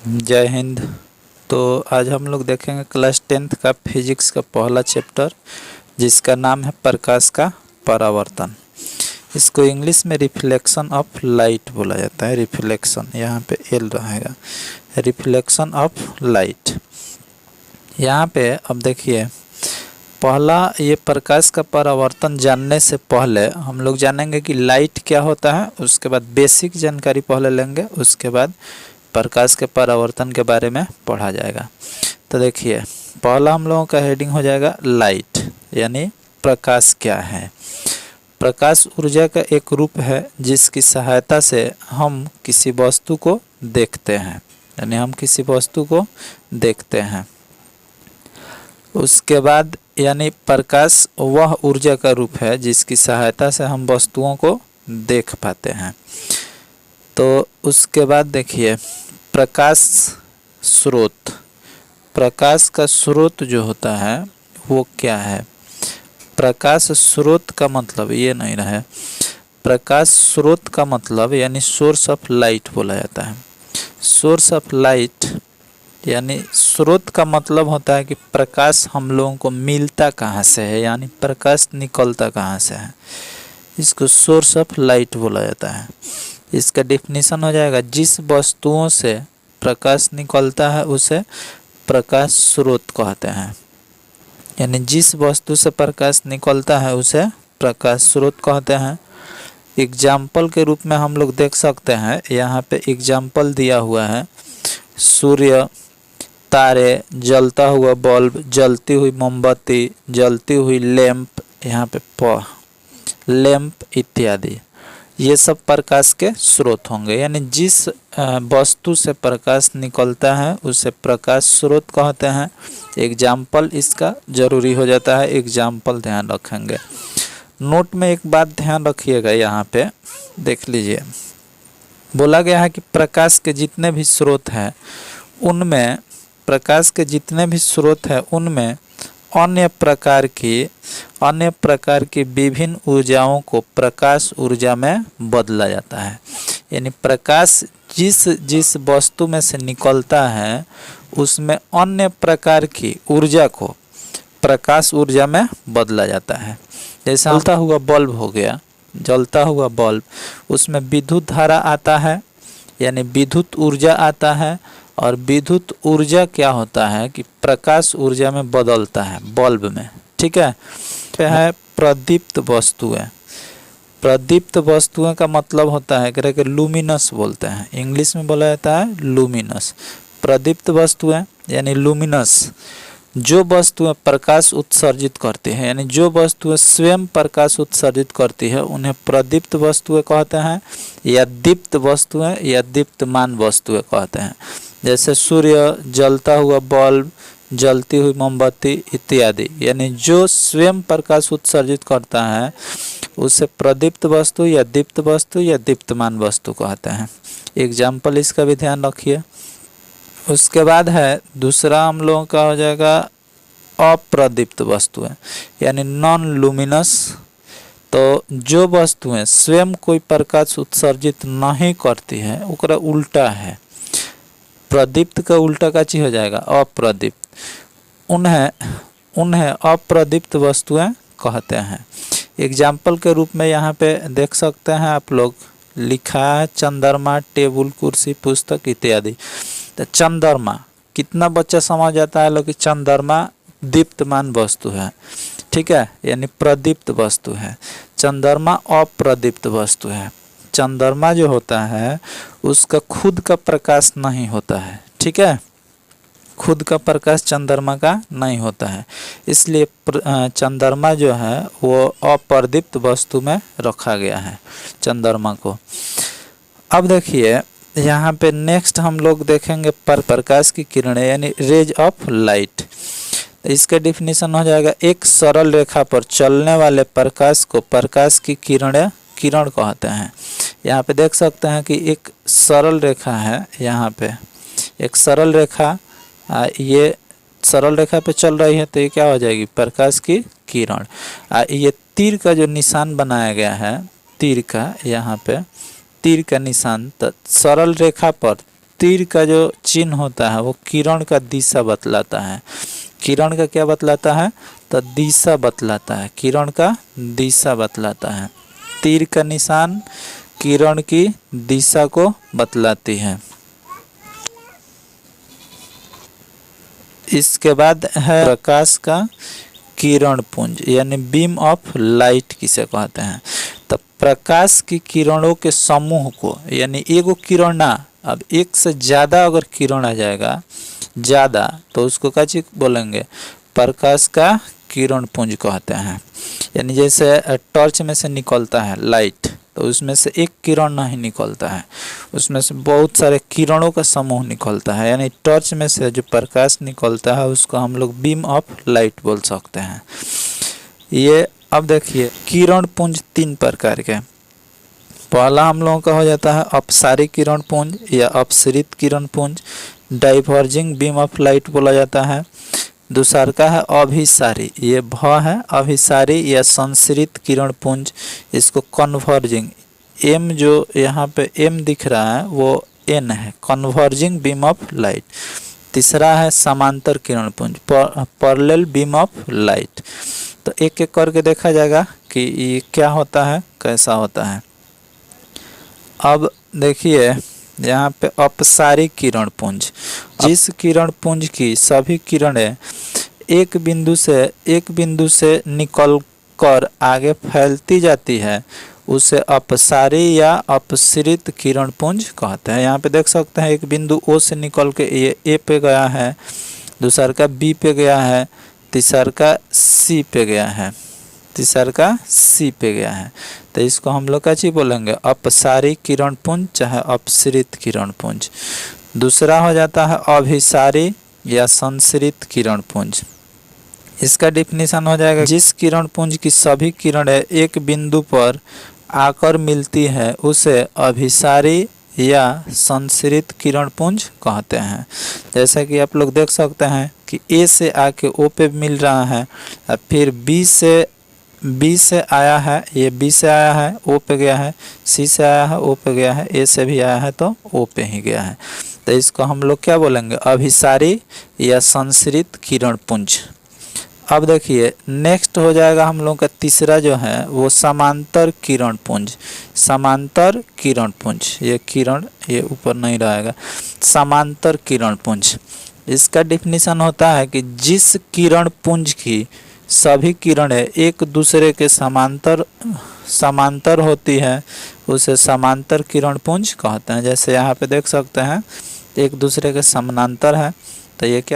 जय हिंद। तो आज हम लोग देखेंगे क्लास 10th का फिजिक्स का पहला चैप्टर, जिसका नाम है प्रकाश का परावर्तन। इसको इंग्लिश में रिफ्लेक्शन ऑफ लाइट बोला जाता है। रिफ्लेक्शन यहाँ पे एल रहेगा, रिफ्लेक्शन ऑफ लाइट। यहाँ पे अब देखिए, पहला ये प्रकाश का परावर्तन जानने से पहले हम लोग जानेंगे कि लाइट क्या होता है। उसके बाद बेसिक जानकारी पहले लेंगे, उसके बाद प्रकाश के परावर्तन के बारे में पढ़ा जाएगा। तो देखिए, पहला हम लोगों का हेडिंग हो जाएगा लाइट, यानी प्रकाश क्या है। प्रकाश ऊर्जा का एक रूप है जिसकी सहायता से हम किसी वस्तु को देखते हैं, यानी हम किसी वस्तु को देखते हैं। उसके बाद यानी प्रकाश वह ऊर्जा का रूप है जिसकी सहायता से हम वस्तुओं को देख पाते हैं। तो उसके बाद देखिए, प्रकाश स्रोत। प्रकाश का स्रोत जो होता है वो क्या है। प्रकाश स्रोत का मतलब ये नहीं रहे, प्रकाश स्रोत का मतलब यानी सोर्स ऑफ लाइट बोला जाता है। सोर्स ऑफ लाइट यानी स्रोत का मतलब होता है कि प्रकाश हम लोगों को मिलता कहाँ से है, यानी प्रकाश निकलता कहाँ से है। इसको सोर्स ऑफ लाइट बोला जाता है। इसका डेफिनेशन हो जाएगा, जिस वस्तुओं से प्रकाश निकलता है उसे प्रकाश स्रोत कहते हैं। यानी जिस वस्तु से प्रकाश निकलता है उसे प्रकाश स्रोत कहते हैं। एग्जाम्पल के रूप में हम लोग देख सकते हैं, यहाँ पे एग्जाम्पल दिया हुआ है, सूर्य, तारे, जलता हुआ बल्ब, जलती हुई मोमबत्ती, जलती हुई लैंप, यहाँ पे लैंप इत्यादि। ये सब प्रकाश के स्रोत होंगे। यानी जिस वस्तु से प्रकाश निकलता है उसे प्रकाश स्रोत कहते हैं। एग्जाम्पल इसका जरूरी हो जाता है, एग्जाम्पल ध्यान रखेंगे। नोट में एक बात ध्यान रखिएगा, यहाँ पे देख लीजिए, बोला गया है कि प्रकाश के जितने भी स्रोत हैं उनमें, प्रकाश के जितने भी स्रोत हैं उनमें अन्य प्रकार की विभिन्न ऊर्जाओं को प्रकाश ऊर्जा में बदला जाता है। यानी प्रकाश जिस वस्तु में से निकलता है उसमें अन्य प्रकार की ऊर्जा को प्रकाश ऊर्जा में बदला जाता है। जैसे जलता हुआ बल्ब हो गया, जलता हुआ बल्ब, उसमें विद्युत धारा आता है, यानी विद्युत ऊर्जा आता है। और विद्युत ऊर्जा क्या होता है कि प्रकाश ऊर्जा में बदलता है बल्ब में। ठीक है। है प्रदीप्त वस्तुएं। प्रदीप्त वस्तुएं का मतलब होता है कि लुमिनस बोलते हैं, इंग्लिश में बोला जाता है लुमिनस। प्रदीप्त वस्तुएं यानी लुमिनस, जो वस्तुएं प्रकाश उत्सर्जित करती हैं, यानी जो वस्तुएं स्वयं प्रकाश उत्सर्जित करती है उन्हें प्रदीप्त वस्तुएं कहते हैं, या दीप्त वस्तुएं या दीप्तमान वस्तुएं कहते हैं। जैसे सूर्य, जलता हुआ बल्ब, जलती हुई मोमबत्ती इत्यादि। यानी जो स्वयं प्रकाश उत्सर्जित करता है उसे प्रदीप्त वस्तु या दीप्त वस्तु या दीप्तमान वस्तु कहते हैं। एग्जाम्पल इसका भी ध्यान रखिए। उसके बाद है दूसरा हम लोगों का हो जाएगा अप्रदीप्त वस्तुएं, यानी नॉन लुमिनस। तो जो वस्तुएं स्वयं कोई प्रकाश उत्सर्जित नहीं करती है उनका उल्टा है। प्रदीप्त का उल्टा का चीज हो जाएगा अप्रदीप्त। उन्हें अप्रदीप्त वस्तुएं कहते हैं। एग्जाम्पल के रूप में यहाँ पे देख सकते हैं आप लोग, लिखा है चंद्रमा, टेबल, कुर्सी, पुस्तक इत्यादि। तो चंद्रमा, कितना बच्चा समझ जाता है लोग कि चंद्रमा दीप्तमान वस्तु है। ठीक है, यानी प्रदीप्त वस्तु है। चंद्रमा अप्रदीप्त वस्तु है। चंद्रमा जो होता है उसका खुद का प्रकाश नहीं होता है। ठीक है, खुद का प्रकाश चंद्रमा का नहीं होता है, इसलिए चंद्रमा जो है वो अप्रदीप्त वस्तु में रखा गया है चंद्रमा को। अब देखिए, यहाँ पे नेक्स्ट हम लोग देखेंगे प्रकाश की किरणें, यानी रेज ऑफ लाइट। इसका डेफिनेशन हो जाएगा, एक सरल रेखा पर चलने वाले प्रकाश को प्रकाश की किरण कहते हैं। यहाँ पे देख सकते हैं कि एक सरल रेखा है, यहाँ पे एक सरल रेखा, ये सरल रेखा पे चल रही है तो ये क्या हो जाएगी, प्रकाश की किरण। ये तीर का जो निशान बनाया गया है, तीर का, यहाँ पे तीर का निशान, तो सरल रेखा पर तीर का जो चिन्ह होता है वो किरण का दिशा बतलाता है। किरण का क्या बतलाता है? तो दिशा बतलाता है, किरण का दिशा बतलाता है। तीर का निशान किरण की दिशा को बतलाती है। इसके बाद है प्रकाश का किरण पुंज, यानी बीम ऑफ लाइट किसे कहते हैं। तो प्रकाश की किरणों के समूह को, यानी एगो किरण ना, अब एक से ज़्यादा अगर किरण आ जाएगा ज़्यादा, तो उसको क्या चीज बोलेंगे? प्रकाश का किरण पुंज कहते हैं। यानी जैसे टॉर्च में से निकलता है लाइट, तो उसमें से एक किरण नहीं निकलता है, उसमें से बहुत सारे किरणों का समूह निकलता है। यानी टॉर्च में से जो प्रकाश निकलता है उसको हम लोग बीम ऑफ लाइट बोल सकते हैं। ये अब देखिए किरण पुंज 3 प्रकार के। पहला हम लोगों का हो जाता है अपसारी किरण पुंज या अपसरित किरण पुंज, डाइवर्जिंग बीम ऑफ लाइट बोला जाता है। दूसरा का है अभिसारी, ये भ है, अभिसारी या संसरित किरण पुंज, इसको कन्वर्जिंग, एम जो यहाँ पे एम दिख रहा है वो एन है, कन्वर्जिंग बीम ऑफ लाइट। तीसरा है समांतर किरण पुंज, पैरेलल बीम ऑफ लाइट। तो एक एक करके देखा जाएगा कि ये क्या होता है, कैसा होता है। अब देखिए यहाँ पे अपसारी किरण पुंज, जिस किरण पुंज की सभी किरणें एक बिंदु से निकल कर आगे फैलती जाती है उसे अपसारी या अपसरित किरण पुंज कहते हैं। यहाँ पे देख सकते हैं एक बिंदु ओ से निकल के ये ए पे गया है, दूसरा का बी पे गया है, तीसरा का सी पे गया है, तीसरा का सी पे गया है। तो इसको हम लोग क्या चीज बोलेंगे? अपसारी किरण पुंज चाहे अपसरित किरण पुंज। दूसरा हो जाता है अभिसारी या संसरित किरण पुंज। इसका डिफिनीशन हो जाएगा जिस किरण पुंज की सभी किरणें एक बिंदु पर आकर मिलती है उसे अभिसारी या संसरित किरण पुंज कहते हैं। जैसा कि आप लोग देख सकते हैं कि ए से आके ओ पे मिल रहा है, और फिर बी से आया है, ये बी से आया है ओ पे गया है, सी से आया है ओ पे गया है, ए से भी आया है तो ओ पे ही गया है। तो इसको हम लोग क्या बोलेंगे? अभिसारी या संसरित किरण पुंज। अब देखिए नेक्स्ट हो जाएगा हम लोग का तीसरा जो है वो समांतर किरण पुंज। समांतर किरण पुंज, ये किरण ये ऊपर नहीं रहेगा, समांतर किरण पुंज। इसका डिफिनीशन होता है कि जिस किरण पुंज की सभी किरणें एक दूसरे के समांतर होती है उसे समांतर किरण पुंज कहते हैं। जैसे यहाँ पे देख सकते हैं एक दूसरे के समानांतर है, तो ये क्या